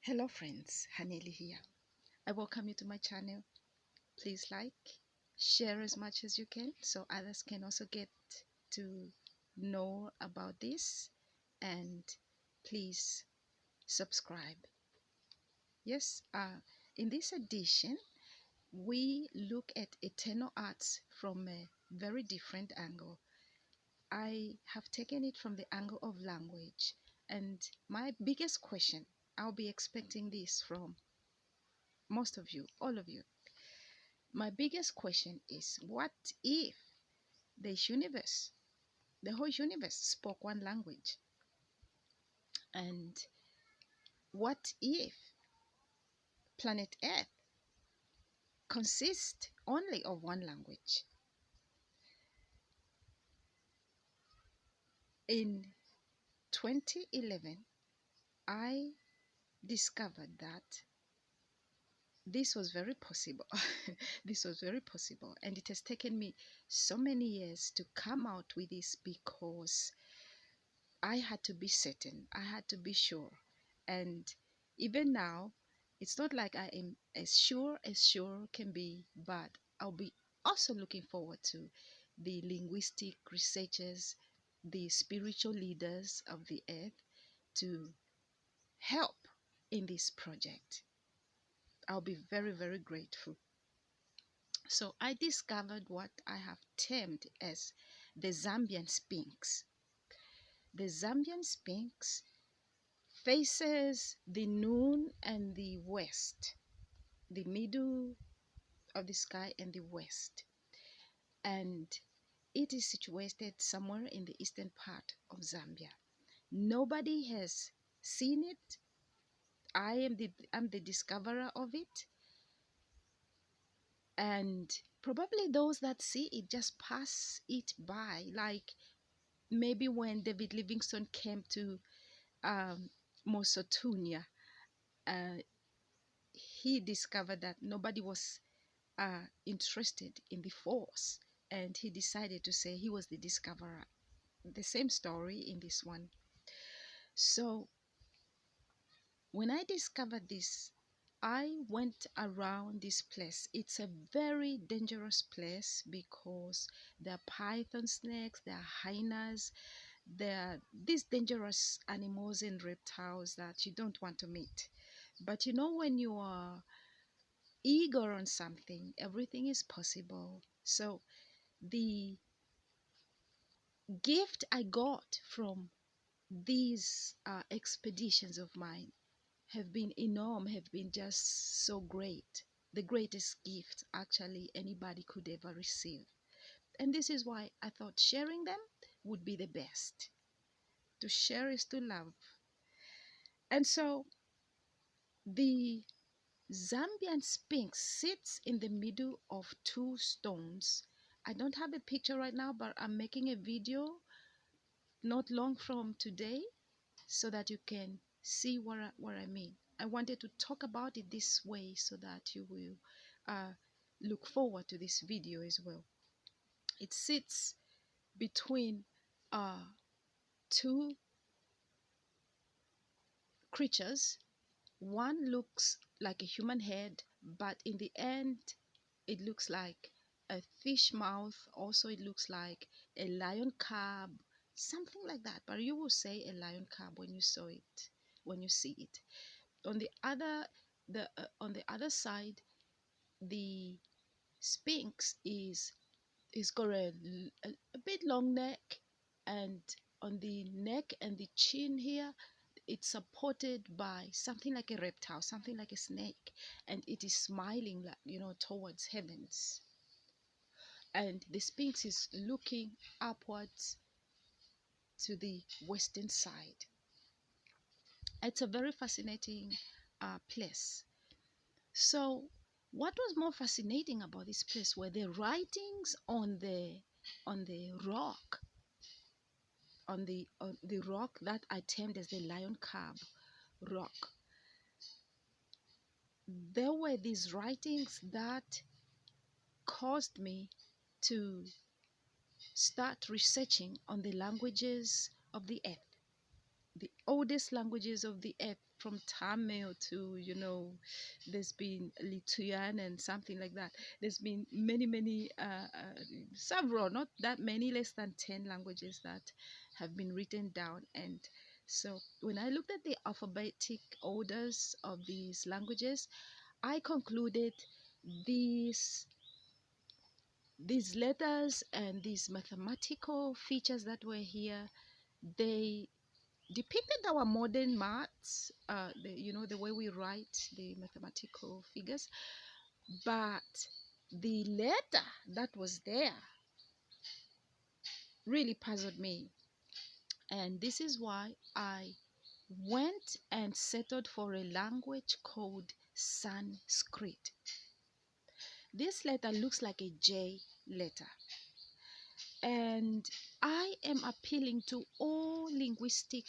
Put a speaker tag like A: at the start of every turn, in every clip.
A: Hello friends, Haneli here. I welcome you to my channel. Please like, share as much as you can so others can also get to know about this, and please subscribe. Yes, in this edition, we look at eternal arts from a very different angle. I have taken it from the angle of language, and my biggest question, I'll be expecting this from most of you, all of you. My biggest question is, what if this universe, the whole universe, spoke one language? And what if planet Earth consists only of one language? In 2011, I discovered that this was very possible. This was very possible. And it has taken me so many years to come out with this because I had to be certain, I had to be sure. And even now, it's not like I am as sure can be, but I'll be also looking forward to the linguistic researchers, the spiritual leaders of the earth to help in this project. I'll be very, very grateful. So I discovered what I have termed as the Zambian Sphinx. The Zambian Sphinx faces the noon and the west, the middle of the sky and the west. And it is situated somewhere in the eastern part of Zambia. Nobody has seen it. I'm the discoverer of it. And probably those that see it just pass it by, like maybe when David Livingstone came to Mosotunya, uh, he discovered that nobody was interested in the force, and he decided to say he was the discoverer. The same story in this one. So when I discovered this, I went around this place. It's a very dangerous place because there are python snakes, there are hyenas, there are these dangerous animals and reptiles that you don't want to meet. But you know, when you are eager on something, everything is possible. So the gift I got from these expeditions of mine have been enormous, have been just so great. The greatest gift actually anybody could ever receive. And this is why I thought sharing them would be the best. To share is to love. And so the Zambian Sphinx sits in the middle of two stones. I don't have a picture right now, but I'm making a video not long from today so that you can see what I mean. I wanted to talk about it this way so that you will look forward to this video as well. It sits between uh, two creatures. One looks like a human head, but in the end, it looks like a fish mouth. Also, it looks like a lion cub, something like that. But you will say a lion cub when you saw it, when you see it. On the other side, the Sphinx is got a bit long neck, and on the neck and the chin here, it's supported by something like a reptile, something like a snake, and it is smiling, like, towards heavens. And the Sphinx is looking upwards to the western side. It's a very fascinating place. So what was more fascinating about this place were the writings on the rock, on the rock that I termed as the lion cub rock. There were these writings that caused me to start researching on the languages of the earth, the oldest languages of the earth, from Tamil to, there's been Lithuanian and something like that. There's been many, several, not that many, less than 10 languages that have been written down. And so when I looked at the alphabetic orders of these languages, I concluded these these letters and these mathematical features that were here, they depicted our modern maths, the way we write the mathematical figures, but the letter that was there really puzzled me. And this is why I went and settled for a language called Sanskrit. This letter looks like a J letter. And I am appealing to all linguistic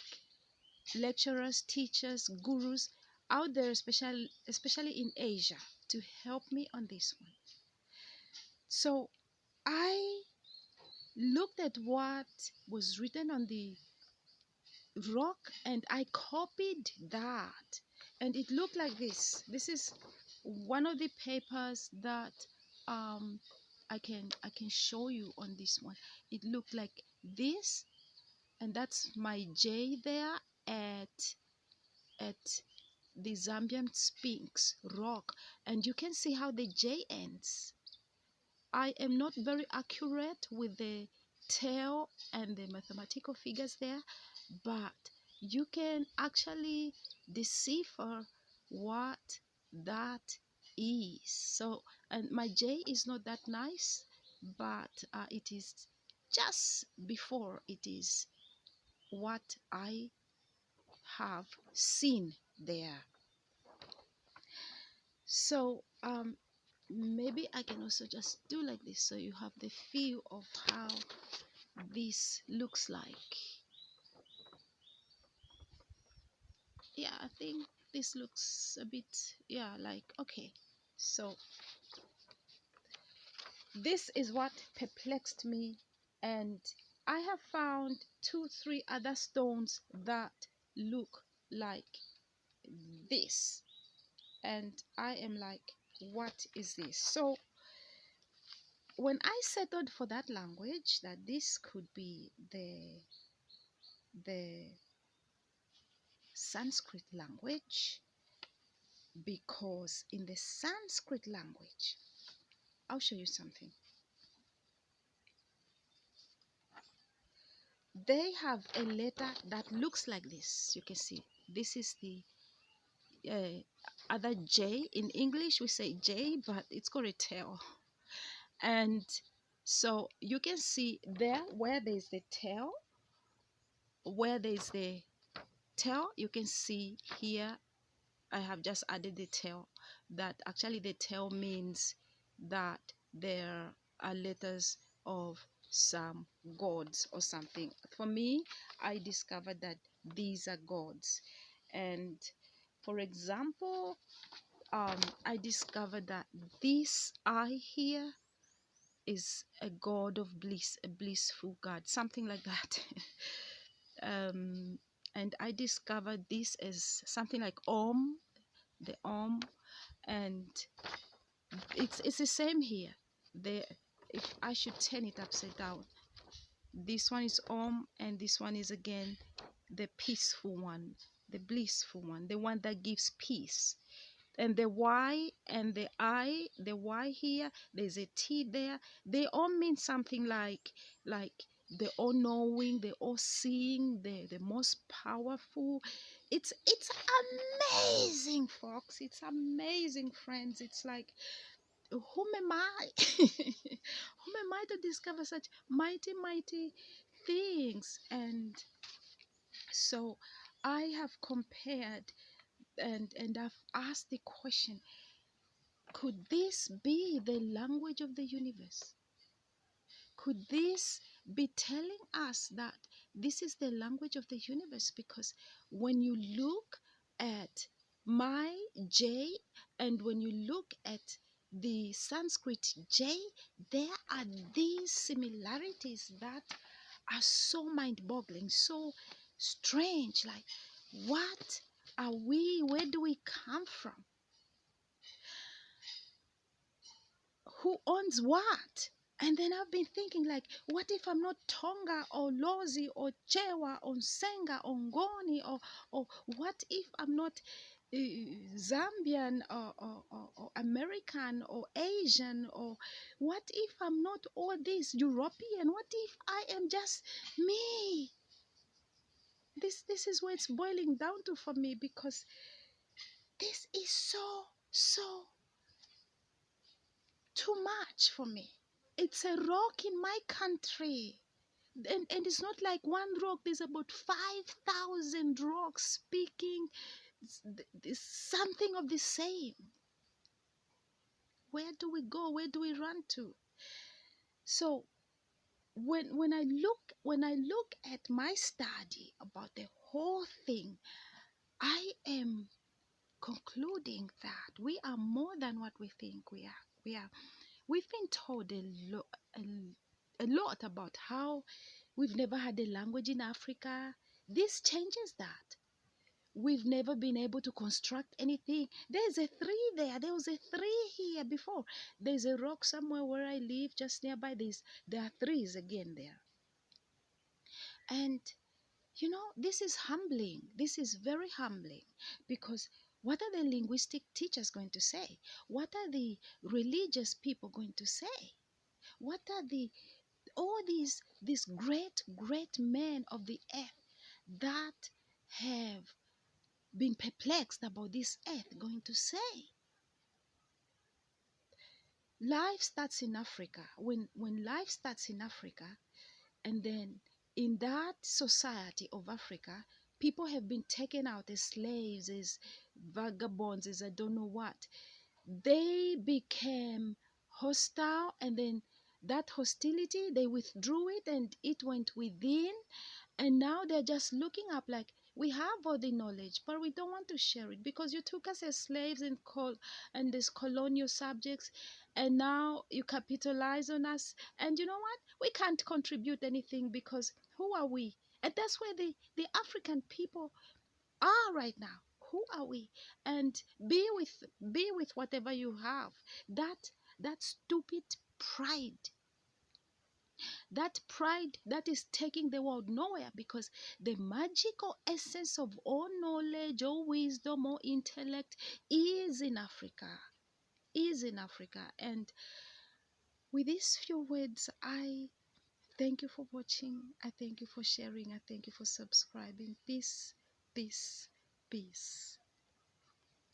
A: lecturers, teachers, gurus out there, especially in Asia, to help me on this one. So I looked at what was written on the rock and I copied that. And it looked like this. This is one of the papers that I can show you on this one. It looked like this, and that's my J there at the Zambian Sphinx rock, and you can see how the J ends. I am not very accurate with the tail and the mathematical figures there, but you can actually decipher what that is. So, and my J is not that nice, but it is just before it is what I have seen there. So maybe I can also just do like this so you have the feel of how this looks like. Yeah, I think this looks a bit, yeah, like, okay. So this is what perplexed me, and I have found 2, 3 other stones that look like this, and I am like, what is this? So when I settled for that language, that this could be the Sanskrit language, because in the Sanskrit language, I'll show you something. They have a letter that looks like this. You can see this is the other J. In English we say J, but it's called a tail. And so you can see there where there's the tail, you can see here I have just added the tail. That actually the tail means that there are letters of some gods or something. For me, I discovered that these are gods. And for example, I discovered that this eye here is a god of bliss, a blissful god, something like that. And I discovered this as something like Om, the Om, and it's the same here. If I should turn it upside down, this one is Om, and this one is again the peaceful one, the blissful one, the one that gives peace. And the Y and the I, the Y here, there's a T there. They all mean something like the all-knowing, the all-seeing, the most powerful. It's amazing, folks. It's amazing, friends. It's like, whom am I? Whom am I to discover such mighty things? And so I have compared and I've asked the question, could this be the language of the universe? Could this be telling us that this is the language of the universe? Because when you look at my J and when you look at the Sanskrit J, there are these similarities that are so mind-boggling, so strange. Like, what are we? Where do we come from? Who owns what? And then I've been thinking, like, what if I'm not Tonga or Lozi or Chewa or Senga or Ngoni, or what if I'm not Zambian or American or Asian, or what if I'm not all this European? What if I am just me? This is where it's boiling down to for me, because this is so too much for me. It's a rock in my country. And it's not like one rock, there's about 5,000 rocks speaking something of the same. Where do we go? Where do we run to? So when I look at my study about the whole thing, I am concluding that we are more than what we think we are. We've been told a lot about how we've never had a language in Africa. This changes that. We've never been able to construct anything. There's a three there. There was a three here before. There's a rock somewhere where I live, just nearby this. There are threes again there. And this is humbling. This is very humbling, because what are the linguistic teachers going to say? What are the religious people going to say? What are all these great men of the earth that have been perplexed about this earth going to say? Life starts in Africa. When life starts in Africa, and then in that society of Africa, people have been taken out as slaves, as vagabonds, as I don't know what. They became hostile, and then that hostility, they withdrew it, and it went within. And now they're just looking up like, we have all the knowledge, but we don't want to share it, because you took us as slaves and as colonial subjects, and now you capitalize on us. And you know what? We can't contribute anything, because who are we? And that's where the African people are right now. Who are we? And be with whatever you have. That stupid pride, that is taking the world nowhere, because the magical essence of all knowledge, all wisdom, all intellect is in Africa. And with these few words, I thank you for watching. I thank you for sharing. I thank you for subscribing. Peace, peace, peace.